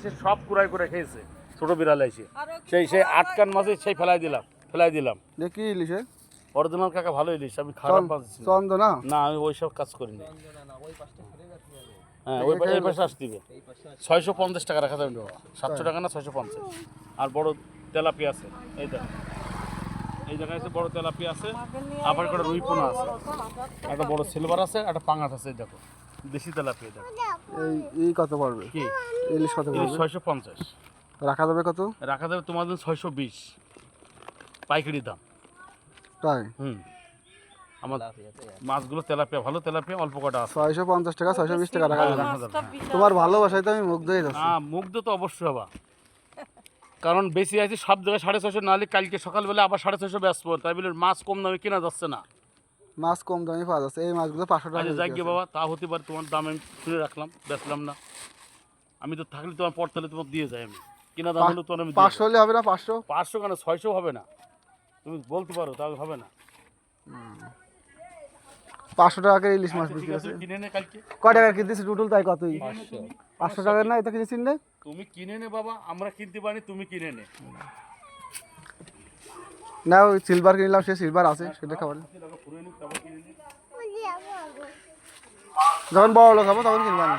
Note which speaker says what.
Speaker 1: এসে সব কুড়াই করে খেয়েছে ছোট বিড়াল এসে সেই 8 কান মাছে সেই ফেলাই দিলাম
Speaker 2: দেখি ইলিশে
Speaker 1: অরিজিনাল কাকা ভালো ইলিশ আমি খারাপ পাচ্ছি
Speaker 2: চন্দনা
Speaker 1: না আমি ওইসব কাজ করিনি হ্যাঁ ওই পাশে আসতে দিবে 650 টাকা রাখা যাবে 700 টাকা না 650 আর বড় তেলাপিয়া আছে এই দেখো এই জায়গায় আছে বড় তেলাপিয়া আছে আবার একটা রুই পোনা আছে একটা বড় সিলভার আছে একটা পাঙাশ আছে এই দেখো দেশি তেলাপিয়া দেখো
Speaker 2: এই কত পড়বে
Speaker 1: কি
Speaker 2: ইলিশ কত পড়বে
Speaker 1: 650
Speaker 2: রাখা যাবে কত
Speaker 1: রাখা যাবে তোমার জন্য 620 পাইকারি দাম
Speaker 2: তাই
Speaker 1: আমার মাছগুলো তেলাপিয়া ভালো তেলাপিয়া অল্প কটা আছে
Speaker 2: 650 টাকা 620 টাকা রাখা যাবে তোমার ভালোবাসায় তো আমি মুগ্ধ হয়ে যাচ্ছি
Speaker 1: হ্যাঁ মুগ্ধ তো অবশ্যই হবা কারণ বেশি আছে সব জায়গায় 650 নাহলে কালকে সকালবেলা আবার 650 বেচবো তাই বলে মাছ কম দামে কেনা যাচ্ছে না
Speaker 2: মাছ কম দামে পাওয়া যাচ্ছে এই মাছগুলো 500 টাকা
Speaker 1: যাই গিয়ে বাবা তা হতে পারে তোমার দাম আমি শুনে রাখলাম বেচলাম না আমি তো থাকলে তোমার পর তাহলে তোমার দিয়ে যাই আমি কিনা দাম হলো তোমার আমি
Speaker 2: 500 হলে হবে না 500
Speaker 1: 500 কেন 600 হবে না তুমি বলতে পারো তাহলে হবে না
Speaker 2: 500 টাকা করে ইলিশ মাছ বিক্রি আছে
Speaker 1: কিনে নে কালকে
Speaker 2: কয় টাকা কিনতেছি টোটাল তাই কতই 500 টাকা না এটা কিনেছিস না
Speaker 1: তুমি কিনে নে বাবা আমরা কিনতে পারি তুমি কিনে নে
Speaker 2: না ওই সিলভার কিনলাম সে সিলভার আছে সেটা খাবার যখন বড় লোক খাবো তখন কিনবা না